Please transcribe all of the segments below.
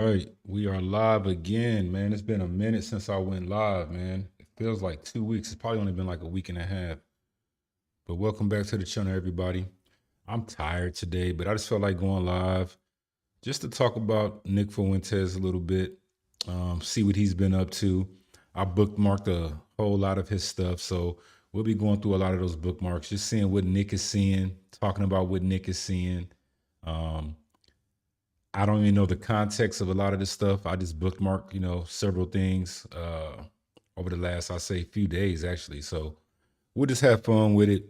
All right, we are live again, man. It's been a minute since I went live, man. It feels like 2 weeks. It's probably only been like a week and a half. But welcome back to the channel, everybody. I'm tired today, but I just felt like going live just to talk about Nick Fuentes a little bit, see what he's been up to. I bookmarked a whole lot of his stuff, so we'll be going through a lot of those bookmarks, just seeing what Nick is seeing, talking about what Nick is seeing. I don't even know the context of a lot of this stuff. I just bookmark, several things over the last, I say, few days actually. So we'll just have fun with it.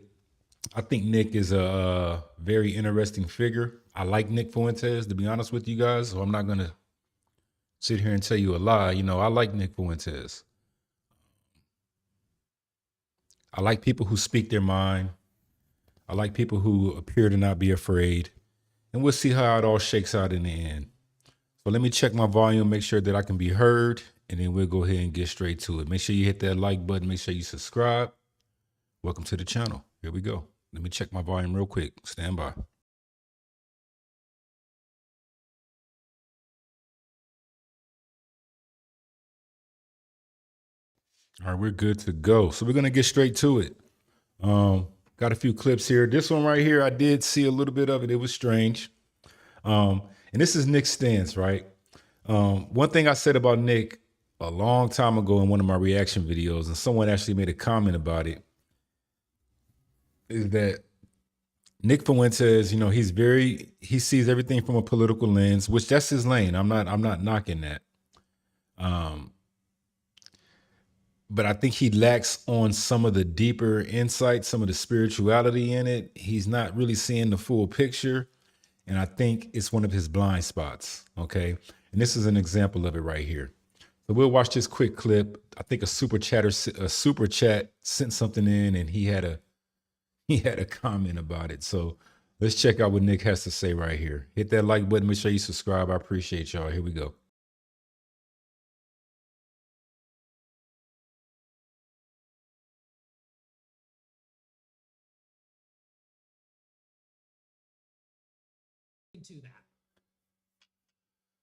I think Nick is a very interesting figure. I like Nick Fuentes, to be honest with you guys. So I'm not gonna sit here and tell you a lie. I like Nick Fuentes. I like people who speak their mind. I like people who appear to not be afraid. And we'll see how it all shakes out in the end. So let me check my volume, make sure that I can be heard, and then we'll go ahead and get straight to it. Make sure you hit that like button. Make sure you subscribe. Welcome to the channel. Here we go. Let me check my volume real quick. Stand by. All right, we're good to go. So we're going to get straight to it. Got a few clips here. This one right here, I did see a little bit of it. It was strange. And this is Nick's stance, right? One thing I said about Nick a long time ago in one of my reaction videos, and someone actually made a comment about it, is that Nick Fuentes, he sees everything from a political lens, which that's his lane. I'm not knocking that. But I think he lacks on some of the deeper insight, some of the spirituality in it. He's not really seeing the full picture. And I think it's one of his blind spots. Okay. And this is an example of it right here. So we'll watch this quick clip. I think a super chat sent something in, and he had a comment about it. So let's check out what Nick has to say right here. Hit that like button. Make sure you subscribe. I appreciate y'all. Here we go. To that.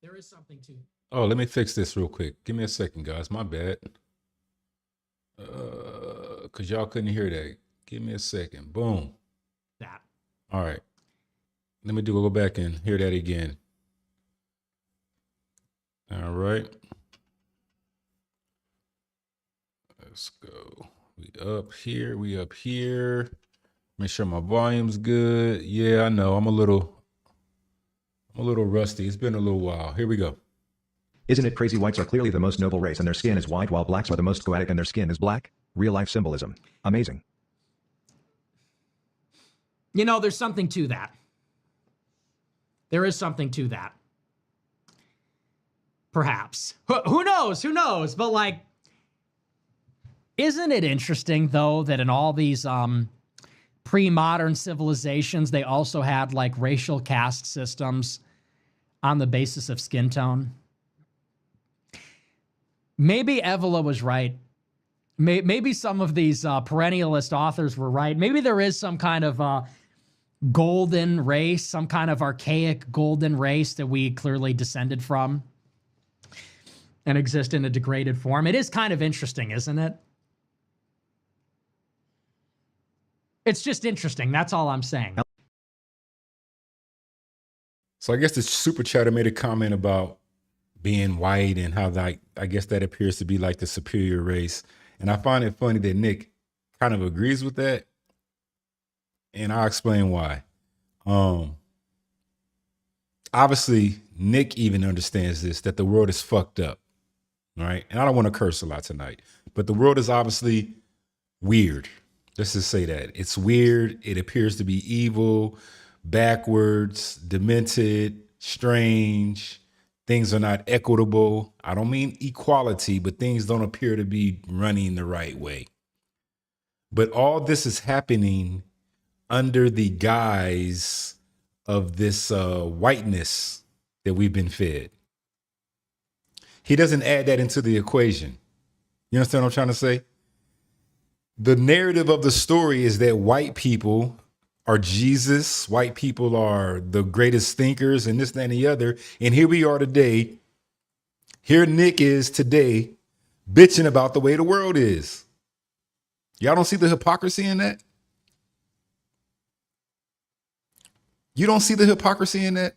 There is something to. Oh, let me fix this real quick. Give me a second, guys. My bad. Because y'all couldn't hear that. Give me a second. Boom. That. All right. Let me go back and hear that again. All right. Let's go. We up here. Make sure my volume's good. Yeah, I know. I'm a little rusty. It's been a little while. Here we go. Isn't it crazy? Whites are clearly the most noble race and their skin is white, while blacks are the most poetic and their skin is black? Real life symbolism. Amazing. There's something to that. There is something to that. Perhaps. Who knows? But isn't it interesting though that in all these pre-modern civilizations, they also had racial caste systems on the basis of skin tone? Maybe Evola was right. Maybe some of these perennialist authors were right. Maybe there is some kind of golden race, some kind of archaic golden race that we clearly descended from and exist in a degraded form. It is kind of interesting, isn't it? It's just interesting. That's all I'm saying. So I guess the super chatter made a comment about being white and how I guess that appears to be like the superior race. And I find it funny that Nick kind of agrees with that. And I'll explain why. Obviously, Nick even understands this, that the world is fucked up. Right. And I don't want to curse a lot tonight, but the world is obviously weird. Let's just say that it's weird. It appears to be evil, backwards, demented, strange. Things are not equitable. I don't mean equality, but things don't appear to be running the right way. But all this is happening under the guise of this whiteness that we've been fed. He doesn't add that into the equation. You understand what I'm trying to say? The narrative of the story is that white people are Jesus. White people are the greatest thinkers and this, that, and the other. And here we are today Here Nick is today bitching about the way the world is. Y'all don't see the hypocrisy in that? You don't see the hypocrisy in that?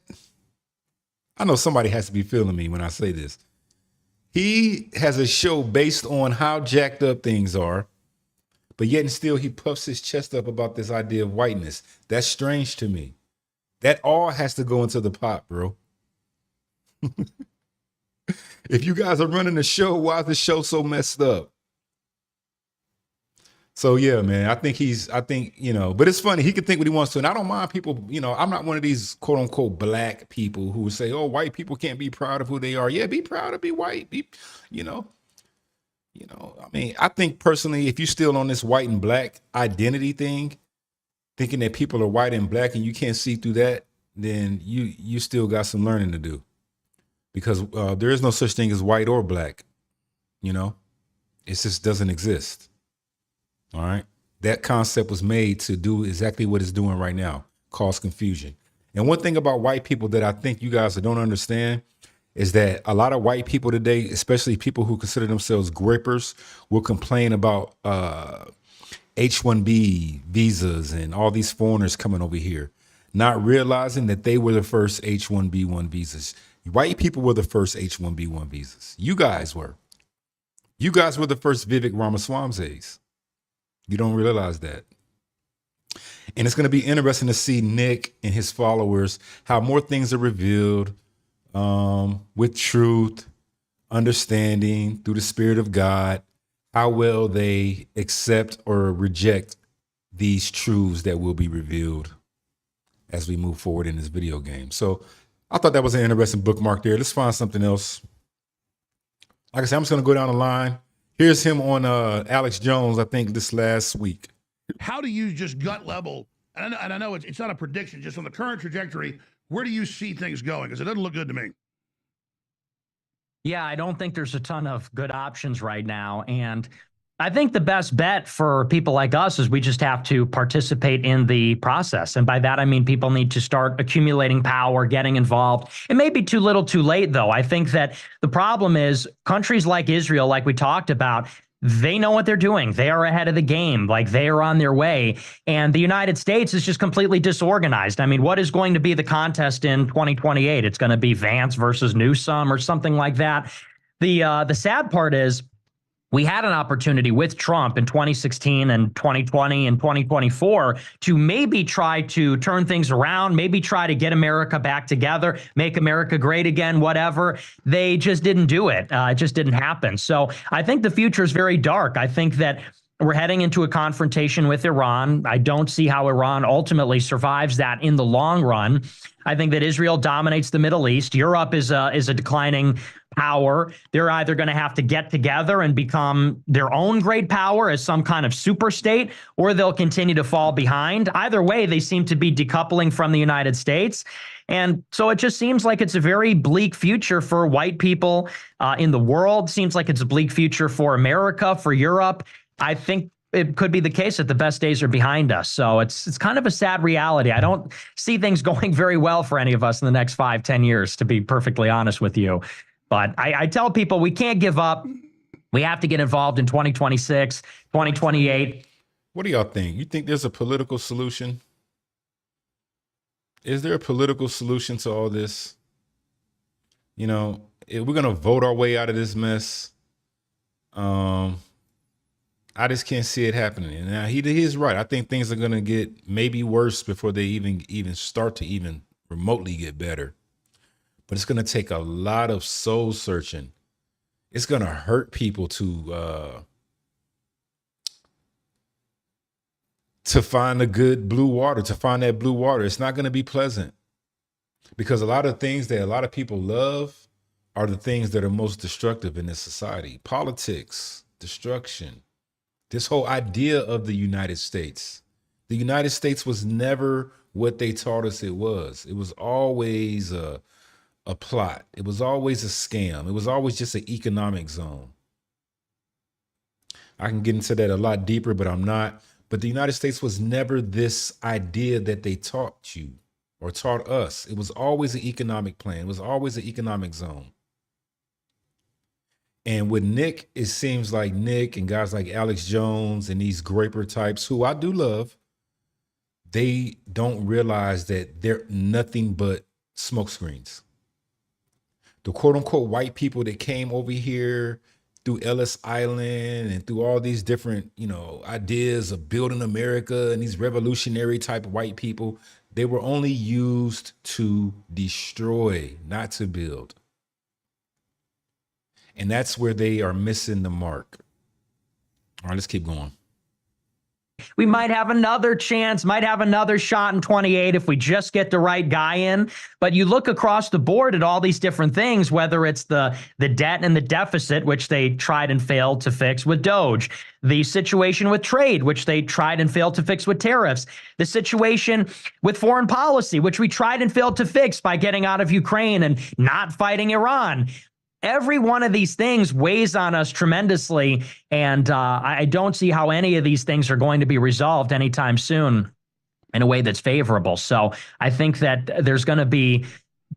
I know somebody has to be feeling me when I say this. He has a show based on how jacked up things are, but yet and still he puffs his chest up about this idea of whiteness. That's strange to me. That all has to go into the pot, bro. If you guys are running the show, why is the show so messed up? So yeah, man, I think, but it's funny. He can think what he wants to. And I don't mind people, I'm not one of these quote unquote black people who say, oh, white people can't be proud of who they are. Yeah, be proud to be white. I think personally, if you're still on this white and black identity thing, thinking that people are white and black and you can't see through that, then you still got some learning to do. Because there is no such thing as white or black. It just doesn't exist. All right. That concept was made to do exactly what it's doing right now, cause confusion. And one thing about white people that I think you guys don't understand is that a lot of white people today, especially people who consider themselves grippers, will complain about H-1B visas and all these foreigners coming over here, not realizing that they were the first H-1B1 visas. White people were the first H-1B1 visas. You guys were. You guys were the first Vivek Ramaswamses. You don't realize that. And it's going to be interesting to see Nick and his followers, how more things are revealed with truth, understanding through the Spirit of God, how well they accept or reject these truths that will be revealed as we move forward in this video game. So I thought that was an interesting bookmark there. Let's find something else. Like I said, I'm just going to go down the line. Here's him on Alex Jones, I think this last week. How do you just gut level, and I know it's not a prediction, just on the current trajectory, where do you see things going? Because it doesn't look good to me. Yeah, I don't think there's a ton of good options right now. And I think the best bet for people like us is we just have to participate in the process. And by that, I mean people need to start accumulating power, getting involved. It may be too little too late, though. I think that the problem is countries like Israel, like we talked about, they know what they're doing. They are ahead of the game. Like they are on their way. And the United States is just completely disorganized. I mean, what is going to be the contest in 2028? It's going to be Vance versus Newsom or something like that. The sad part is, we had an opportunity with Trump in 2016 and 2020 and 2024 to maybe try to turn things around, maybe try to get America back together, make America great again, whatever. They just didn't do it. It just didn't happen. So I think the future is very dark. I think that we're heading into a confrontation with Iran. I don't see how Iran ultimately survives that in the long run. I think that Israel dominates the Middle East. Europe is a declining power. They're either going to have to get together and become their own great power as some kind of super state, or they'll continue to fall behind. Either way, they seem to be decoupling from the United States. And so it just seems like it's a very bleak future for white people in the world. Seems like it's a bleak future for America, for Europe. I think it could be the case that the best days are behind us. So it's kind of a sad reality. I don't see things going very well for any of us in the next 5-10 years, to be perfectly honest with you. But I tell people we can't give up. We have to get involved in 2026, 2028. What do y'all think? You think there's a political solution? Is there a political solution to all this? If we're going to vote our way out of this mess, I just can't see it happening. Now he is right. I think things are going to get maybe worse before they even start to even remotely get better. But it's going to take a lot of soul searching. It's going to hurt people to find the good blue water, to find that blue water. It's not going to be pleasant, because a lot of things that a lot of people love are the things that are most destructive in this society. Politics, destruction, this whole idea of the United States. The United States was never what they taught us it was. It was always a plot. It was always a scam. It was always just an economic zone. I can get into that a lot deeper, but I'm not. But the United States was never this idea that they taught you or taught us. It was always an economic plan. It was always an economic zone. And with Nick, it seems like Nick and guys like Alex Jones and these graper types, who I do love, they don't realize that they're nothing but smokescreens. The quote unquote white people that came over here through Ellis Island and through all these different, ideas of building America and these revolutionary type of white people, they were only used to destroy, not to build. And that's where they are missing the mark. All right, let's keep going. We might have another chance, might have another shot in 28 if we just get the right guy in. But you look across the board at all these different things, whether it's the debt and the deficit, which they tried and failed to fix with Doge, the situation with trade, which they tried and failed to fix with tariffs, the situation with foreign policy, which we tried and failed to fix by getting out of Ukraine and not fighting Iran. Every one of these things weighs on us tremendously, and I don't see how any of these things are going to be resolved anytime soon in a way that's favorable. So I think that there's going to be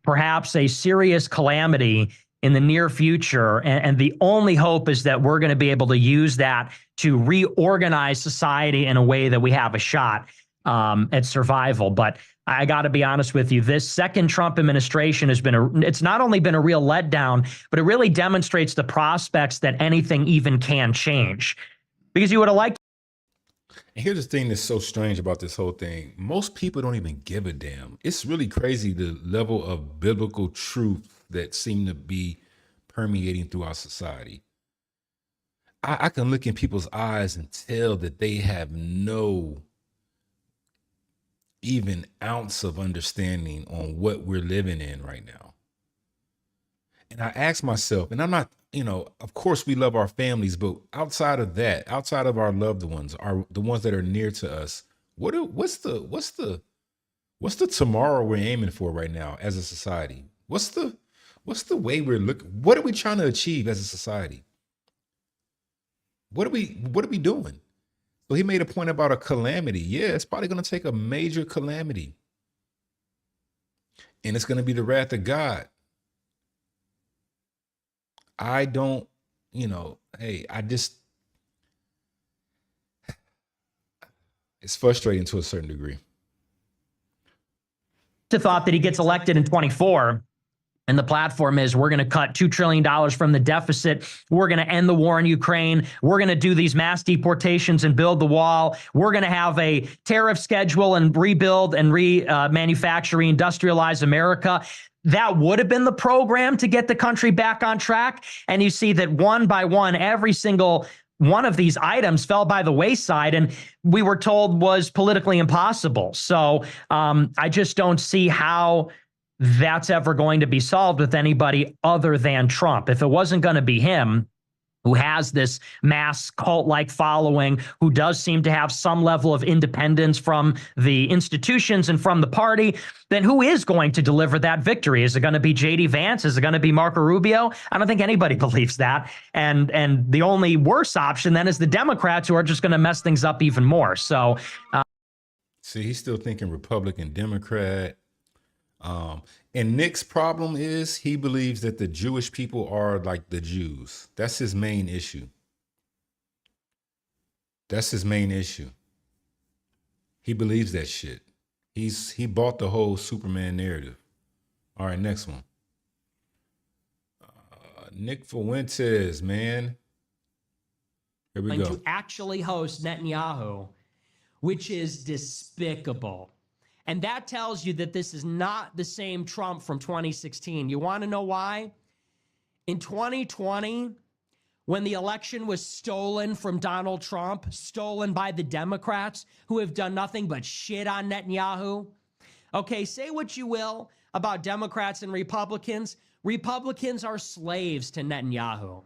perhaps a serious calamity in the near future, and the only hope is that we're going to be able to use that to reorganize society in a way that we have a shot at survival. But I got to be honest with you, this second Trump administration has been it's not only been a real letdown, but it really demonstrates the prospects that anything even can change. Because you would have liked. And here's the thing that's so strange about this whole thing. Most people don't even give a damn. It's really crazy the level of biblical truth that seem to be permeating through our society. I can look in people's eyes and tell that they have no even ounce of understanding on what we're living in right now. And I ask myself, and I'm not, of course we love our families, but outside of that, outside of our loved ones, are the ones that are near to us, what's the tomorrow we're aiming for right now as a society? What's the way we're looking? What are we trying to achieve as a society? What are we doing? So he made a point about a calamity. Yeah, it's probably going to take a major calamity. And it's going to be the wrath of God. I don't, it's frustrating to a certain degree. To thought that he gets elected in 24. And the platform is, we're going to cut $2 trillion from the deficit. We're going to end the war in Ukraine. We're going to do these mass deportations and build the wall. We're going to have a tariff schedule and rebuild and manufacture, reindustrialize America. That would have been the program to get the country back on track. And you see that one by one, every single one of these items fell by the wayside, and we were told was politically impossible. So I just don't see how that's ever going to be solved with anybody other than Trump. If it wasn't going to be him, who has this mass cult-like following, who does seem to have some level of independence from the institutions and from the party, then who is going to deliver that victory? Is it going to be J.D. Vance? Is it going to be Marco Rubio? I don't think anybody believes that. And the only worse option then is the Democrats, who are just going to mess things up even more. So, see, he's still thinking Republican, Democrat. And Nick's problem is he believes that the Jewish people are like the Jews. That's his main issue. He believes that shit. He bought the whole Superman narrative. All right, next one. Nick Fuentes, man. Here we go. To actually host Netanyahu, which is despicable. And that tells you that this is not the same Trump from 2016. You want to know why? In 2020, when the election was stolen from Donald Trump, stolen by the Democrats, who have done nothing but shit on Netanyahu. Okay, say what you will about Democrats and Republicans. Republicans are slaves to Netanyahu.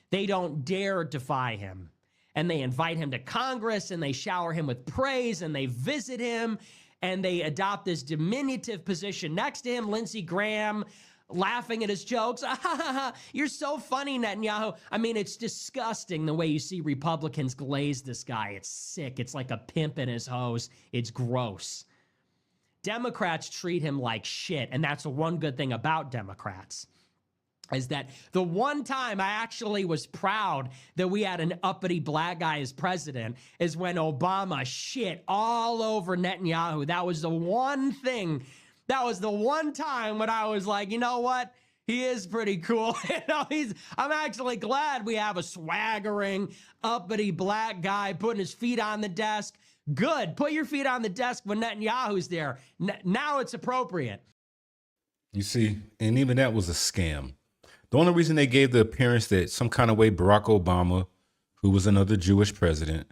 They don't dare defy him. And they invite him to Congress, and they shower him with praise, and they visit him, and they adopt this diminutive position next to him, Lindsey Graham, laughing at his jokes. You're so funny, Netanyahu. I mean, it's disgusting the way you see Republicans glaze this guy. It's sick. It's like a pimp in his hose. It's gross. Democrats treat him like shit, and that's the one good thing about Democrats. is that the one time I actually was proud that we had an uppity black guy as president is when Obama shit all over Netanyahu. That was the one thing, that was the one time when I was like, you know what? He is pretty cool. I'm actually glad we have a swaggering, uppity black guy putting his feet on the desk. Good. Put your feet on the desk when Netanyahu's there. Now it's appropriate. You see, and even that was a scam. The only reason they gave the appearance that some kind of way Barack Obama, who was another Jewish president,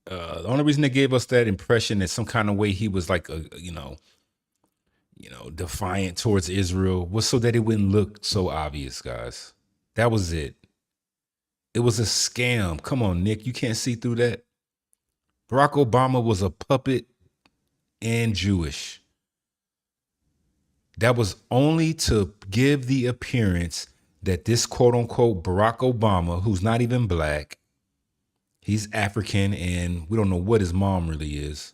the only reason they gave us that impression that some kind of way he was like a, defiant towards Israel was so that it wouldn't look so obvious, guys. That was it. It was a scam. Come on, Nick, you can't see through that. Barack Obama was a puppet and Jewish. That was only to give the appearance that this quote unquote Barack Obama, who's not even black, he's African and we don't know what his mom really is,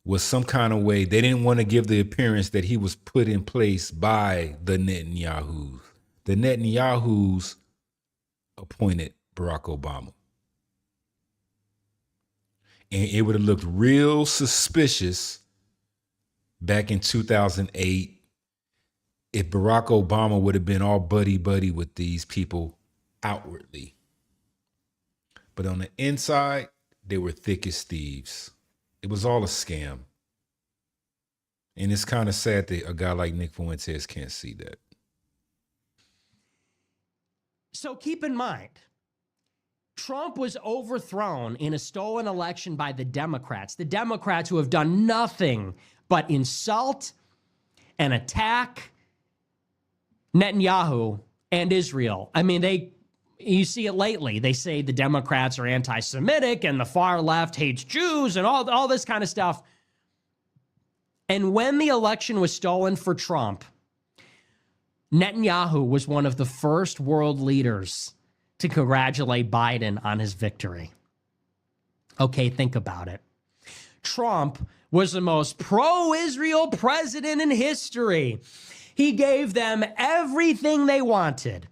was some kind of way. They didn't want to give the appearance that he was put in place by the Netanyahus. The Netanyahus appointed Barack Obama. And it would have looked real suspicious back in 2008 if Barack Obama would have been all buddy-buddy with these people outwardly. But on the inside, they were thick as thieves. It was all a scam. And it's kind of sad that a guy like Nick Fuentes can't see that. So keep in mind, Trump was overthrown in a stolen election by the Democrats who have done nothing but insult and attack Netanyahu and Israel. I mean, you see it lately. They say the Democrats are anti-Semitic and the far left hates Jews and all this kind of stuff. And when the election was stolen for Trump, Netanyahu was one of the first world leaders to congratulate Biden on his victory. Okay, think about it. Trump was the most pro-Israel president in history. He gave them everything they wanted.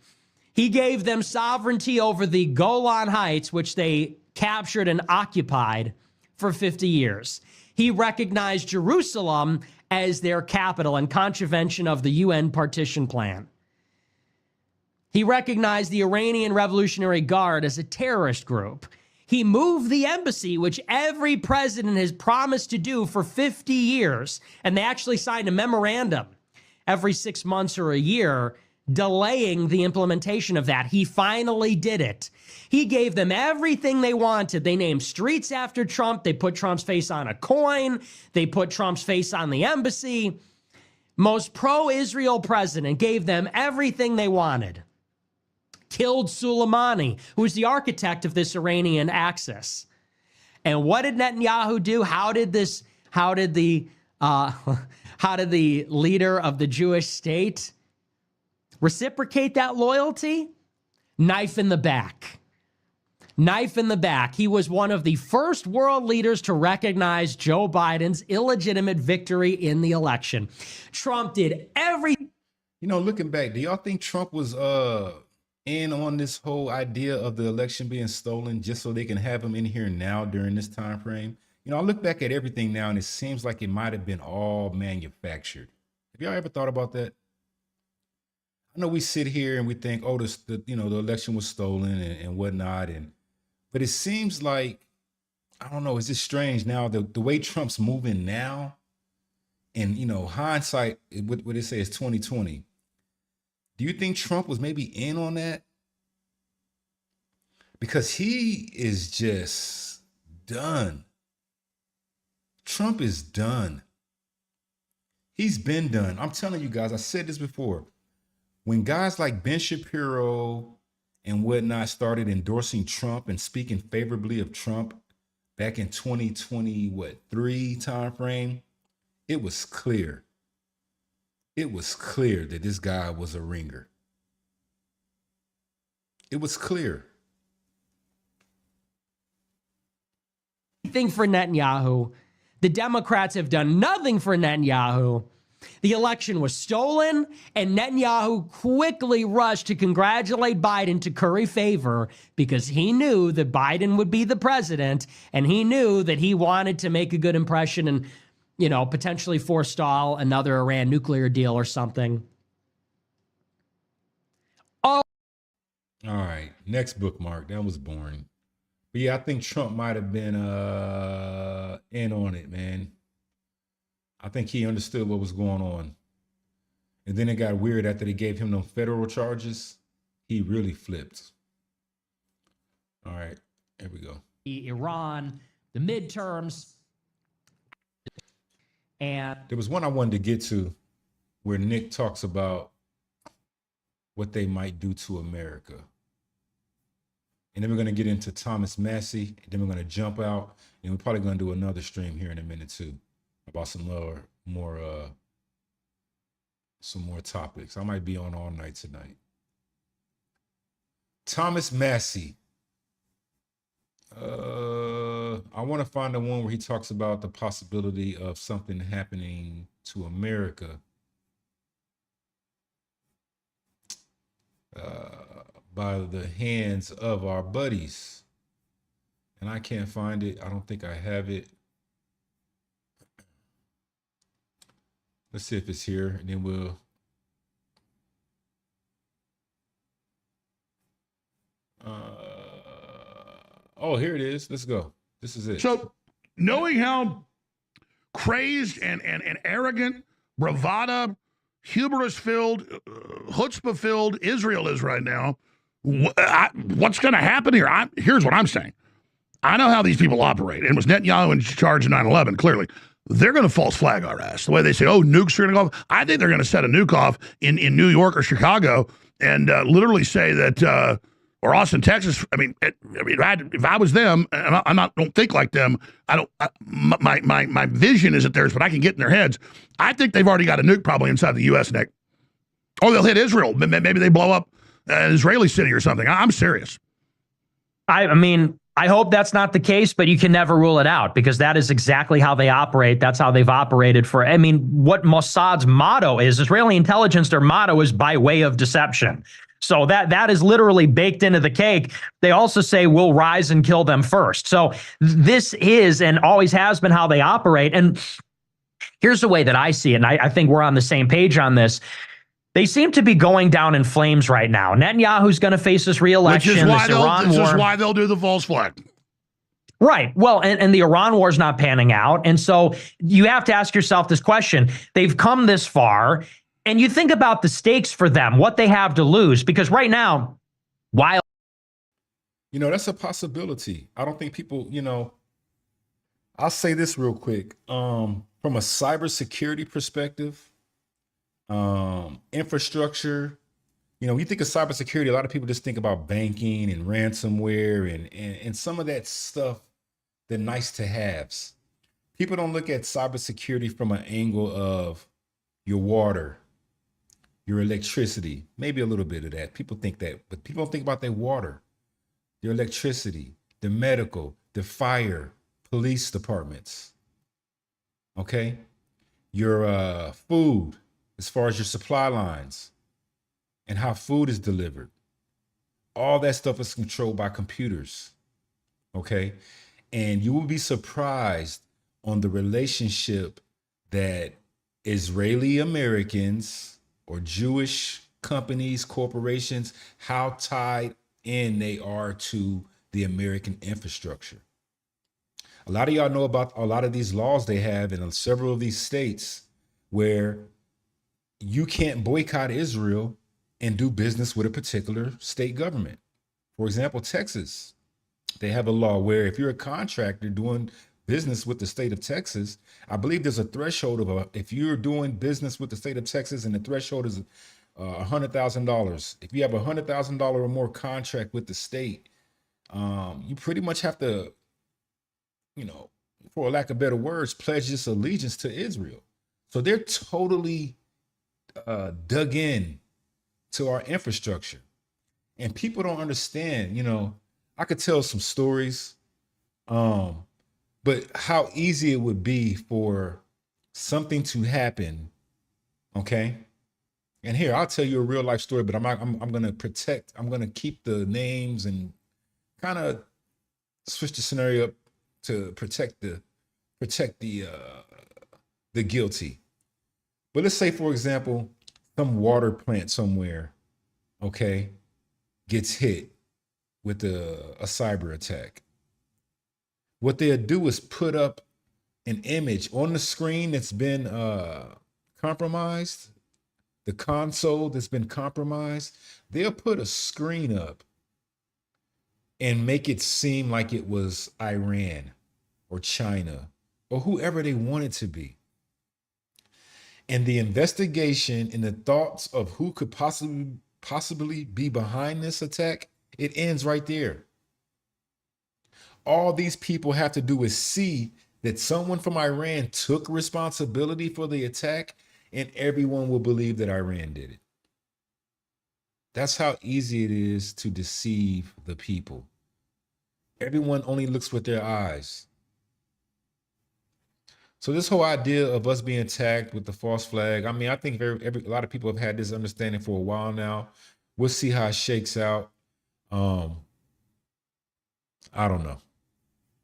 He gave them sovereignty over the Golan Heights, which they captured and occupied for 50 years. He recognized Jerusalem as their capital in contravention of the UN partition plan. He recognized the Iranian Revolutionary Guard as a terrorist group. He moved the embassy, which every president has promised to do for 50 years. And they actually signed a memorandum every 6 months or a year delaying the implementation of that. He finally did it. He gave them everything they wanted. They named streets after Trump. They put Trump's face on a coin. They put Trump's face on the embassy. Most pro-Israel president gave them everything they wanted. Killed Soleimani, who was the architect of this Iranian axis. And what did Netanyahu do? How did the leader of the Jewish state reciprocate that loyalty? Knife in the back. Knife in the back. He was one of the first world leaders to recognize Joe Biden's illegitimate victory in the election. Trump did everything. Looking back, do y'all think Trump was in on this whole idea of the election being stolen just so they can have him in here now during this time frame? I look back at everything now and it seems like it might have been all manufactured. Have y'all ever thought about that? I know we sit here and we think, oh, the election was stolen and whatnot. But it seems like, I don't know, it's just strange now, the way Trump's moving now and, hindsight, what they say is 2020. Do you think Trump was maybe in on that? Because he is just done. Trump is done. He's been done. I'm telling you guys, I said this before. When guys like Ben Shapiro and whatnot started endorsing Trump and speaking favorably of Trump back in 2023 timeframe, it was clear. It was clear that this guy was a ringer. It was clear. Thing for Netanyahu. The Democrats have done nothing for Netanyahu. The election was stolen, and Netanyahu quickly rushed to congratulate Biden to curry favor because he knew that Biden would be the president, and he knew that he wanted to make a good impression and, you know, potentially forestall another Iran nuclear deal or something. All right, next bookmark. That was boring. But yeah, I think Trump might have been in on it, man. I think he understood what was going on. And then it got weird after they gave him no federal charges. He really flipped. All right, here we go. Iran, the midterms, and there was one I wanted to get to where Nick talks about what they might do to America. And then we're going to get into Thomas Massey. And then we're going to jump out. And we're probably going to do another stream here in a minute too about some more topics. I might be on all night tonight. Thomas Massey. I want to find the one where he talks about the possibility of something happening to America by the hands of our buddies. And I can't find it. I don't think I have it. Let's see if it's here, and then we'll. Oh, here it is. Let's go. This is it. So, knowing how crazed and arrogant, bravado, hubris-filled, chutzpah-filled Israel is right now, what's going to happen here? Here's what I'm saying. I know how these people operate. And was Netanyahu in charge of 9/11, clearly. They're going to false flag our ass. The way they say, oh, nukes are going to go off. I think they're going to set a nuke off in New York or Chicago and literally say that, or Austin, Texas. I mean, if I was them, and I don't think like them, my vision isn't theirs, but I can get in their heads. I think they've already got a nuke probably inside the U.S., Nick. Or they'll hit Israel. Maybe they blow up an Israeli city or something. I'm serious. I mean, I hope that's not the case, but you can never rule it out because that is exactly how they operate. That's how they've operated for, I mean, what Mossad's motto is, Israeli intelligence, their motto is by way of deception. So that is literally baked into the cake. They also say we'll rise and kill them first. So this is and always has been how they operate. And here's the way that I see it, and I think we're on the same page on this. They seem to be going down in flames right now. Netanyahu's going to face this re-election. This is why they'll do the false flag. Right. Well, and the Iran war is not panning out. And so you have to ask yourself this question. They've come this far, and you think about the stakes for them, what they have to lose. Because right now, while... that's a possibility. I don't think people, I'll say this real quick. From a cybersecurity perspective, infrastructure, when you think of cybersecurity, a lot of people just think about banking and ransomware and some of that stuff, the nice to haves. People don't look at cybersecurity from an angle of your water, your electricity, maybe a little bit of that. People think that, but people don't think about their water, their electricity, the medical, the fire, police departments. Okay. Your food, as far as your supply lines and how food is delivered. All that stuff is controlled by computers. Okay. And you will be surprised on the relationship that Israeli Americans or Jewish companies, corporations, how tied in they are to the American infrastructure. A lot of y'all know about a lot of these laws they have in several of these states where you can't boycott Israel and do business with a particular state government. For example, Texas, they have a law where if you're a contractor doing business with the state of Texas, I believe there's a threshold of if you're doing business with the state of Texas and the threshold is $100,000. If you have $100,000 or more contract with the state, you pretty much have to, for lack of better words, pledge this allegiance to Israel. So they're totally dug in to our infrastructure. And people don't understand, I could tell some stories, but how easy it would be for something to happen Okay. And here, I'll tell you a real life story, but I'm going to protect, I'm going to keep the names and kind of switch the scenario up to protect the guilty. But let's say, for example, some water plant somewhere, okay, gets hit with a cyber attack. What they'll do is put up an image on the screen that's been compromised, the console that's been compromised. They'll put a screen up and make it seem like it was Iran or China or whoever they want it to be. And the investigation and the thoughts of who could possibly be behind this attack, it ends right there. All these people have to do is see that someone from Iran took responsibility for the attack, and everyone will believe that Iran did it. That's how easy it is to deceive the people. Everyone only looks with their eyes. So this whole idea of us being attacked with the false flag, I mean, I think a lot of people have had this understanding for a while now. We'll see how it shakes out. I don't know.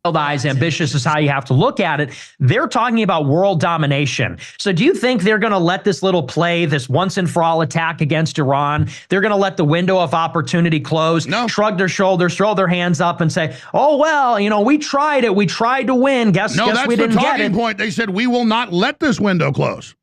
Eyes, ambitious is how you have to look at it. They're talking about world domination. So do you think they're going to let this little play, this once and for all attack against Iran, they're going to let the window of opportunity close, shrug their shoulders, throw their hands up and say, oh, well, you know, we tried it. We tried to win. Guess we didn't get it. No, that's the talking point. They said, we will not let this window close.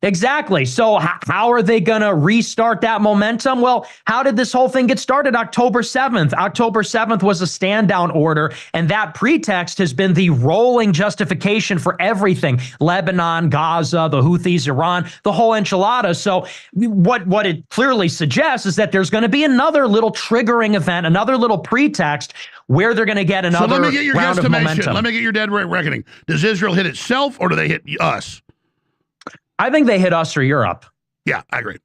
Exactly. So how are they going to restart that momentum? Well, how did this whole thing get started? October 7th. October 7th was a stand down order, and that pretext has been the rolling justification for everything. Lebanon, Gaza, the Houthis, Iran, the whole enchilada. So what it clearly suggests is that there's going to be another little triggering event, another little pretext where they're going to get another round of momentum. So let me get your guesstimation. Let me get your dead reckoning. Does Israel hit itself or do they hit us? I think they hit us or Europe. Yeah, I agree.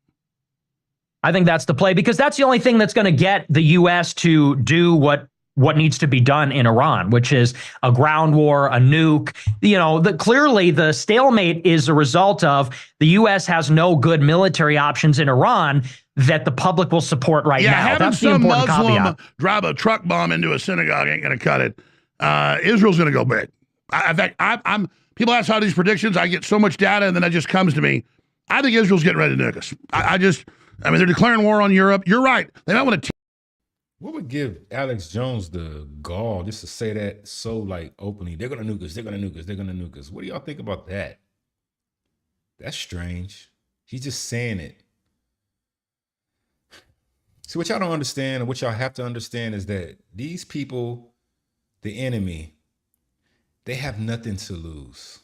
I think that's the play because that's the only thing that's going to get the U.S. to do what needs to be done in Iran, which is a ground war, a nuke. You know, clearly the stalemate is a result of the U.S. has no good military options in Iran that the public will support right now. Having that's some the important Muslim caveat. drive a truck bomb into a synagogue ain't going to cut it. Israel's going to go big. In fact, I'm people ask how these predictions. I get so much data, and then it just comes to me. I think Israel's getting ready to nuke us. I mean, they're declaring war on Europe. You're right. They might want to. What would give Alex Jones the gall just to say that so like openly? They're gonna nuke us. They're gonna nuke us. They're gonna nuke us. What do y'all think about that? That's strange. He's just saying it. See, what y'all don't understand, and what y'all have to understand, is that these people, the enemy, they have nothing to lose.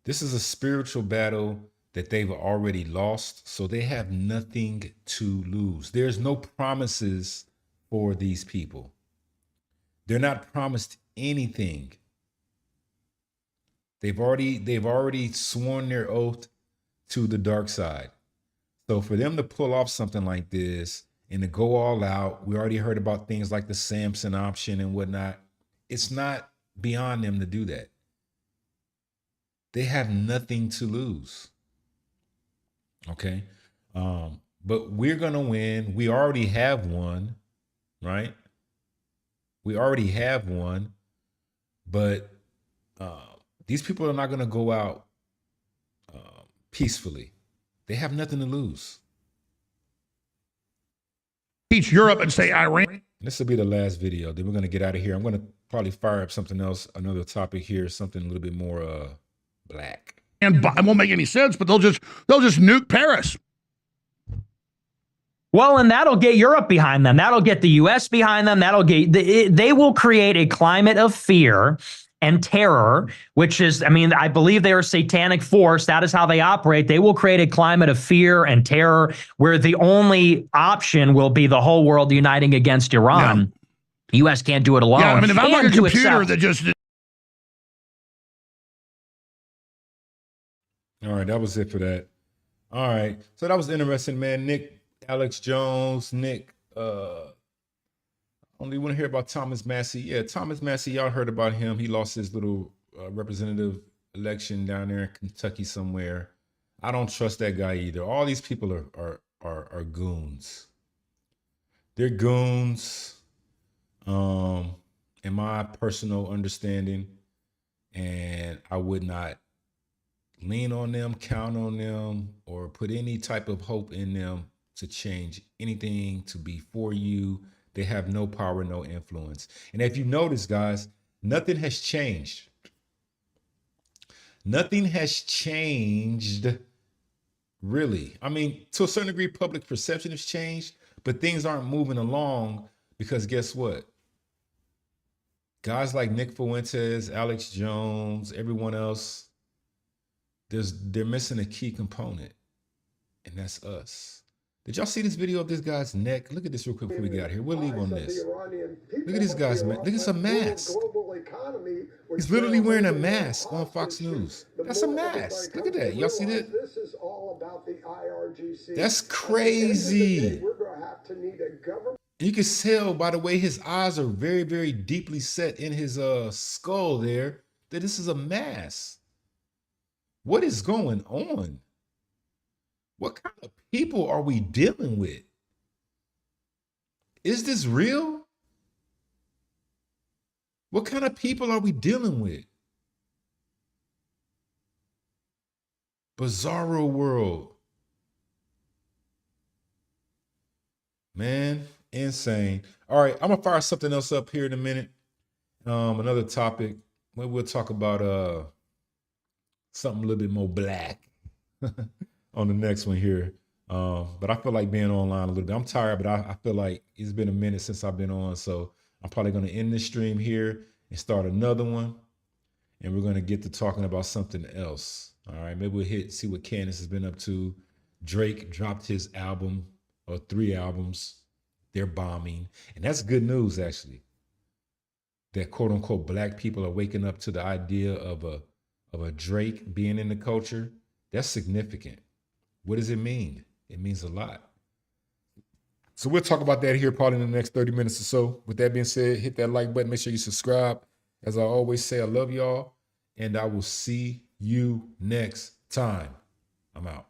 This is a spiritual battle that they've already lost, so they have nothing to lose. There's no promises for these people. They're not promised anything. They've already sworn their oath to the dark side. So for them to pull off something like this and to go all out, we already heard about things like the Samson option and whatnot. It's not beyond them to do that. They have nothing to lose. Okay. But we're going to win. We already have won, right? We already have won, but these people are not going to go out peacefully. They have nothing to lose. Teach Europe and say Iran. This will be the last video. Then we're going to get out of here. I'm going to probably fire up something else, another topic here, something a little bit more black. And it won't make any sense, but they'll just nuke Paris. Well, and that'll get Europe behind them. That'll get the U.S. behind them. They will create a climate of fear and terror, which is, I mean, I believe they are a satanic force. That is how they operate. They will create a climate of fear and terror where the only option will be the whole world uniting against Iran. Yeah. The U.S. can't do it alone. Yeah, I mean, if I'm like a computer that just... All right, that was it for that. All right, so that was interesting, man. Nick, Alex Jones, Nick. Only want to hear about Thomas Massey. Yeah, Thomas Massey, y'all heard about him. He lost his little representative election down there in Kentucky somewhere. I don't trust that guy either. All these people are goons. They're goons, in my personal understanding, and I would not lean on them, count on them, or put any type of hope in them to change anything to be for you. They have no power, no influence. And if you notice, guys, nothing has changed. Nothing has changed, really. I mean, to a certain degree, public perception has changed, but things aren't moving along because guess what? Guys like Nick Fuentes, Alex Jones, everyone else, they're missing a key component, and that's us. Did y'all see this video of this guy's neck? Look at this real quick before we get out here. We'll leave on this. Look at this guy's man. Look at some mask. He's literally wearing a mask on Fox News. That's a mask. Look at that. Y'all see that? That's crazy. You can tell by the way his eyes are very, very deeply set in his skull there that this is a mask. What is going on? What kind of people are we dealing with? Is this real? What kind of people are we dealing with? Bizarro world. Man, insane. All right, I'm gonna fire something else up here in a minute. Another topic. Maybe we'll talk about something a little bit more black on the next one here. But I feel like being online a little bit. I'm tired, but I feel like it's been a minute since I've been on. So I'm probably going to end this stream here and start another one. And we're going to get to talking about something else. All right. Maybe we'll see what Candace has been up to. Drake dropped his album or 3 albums. They're bombing. And that's good news, actually. That quote unquote black people are waking up to the idea of a Drake being in the culture. That's significant. What does it mean? It means a lot. So we'll talk about that here probably in the next 30 minutes or so. With that being said, hit that like button. Make sure you subscribe. As I always say, I love y'all. And I will see you next time. I'm out.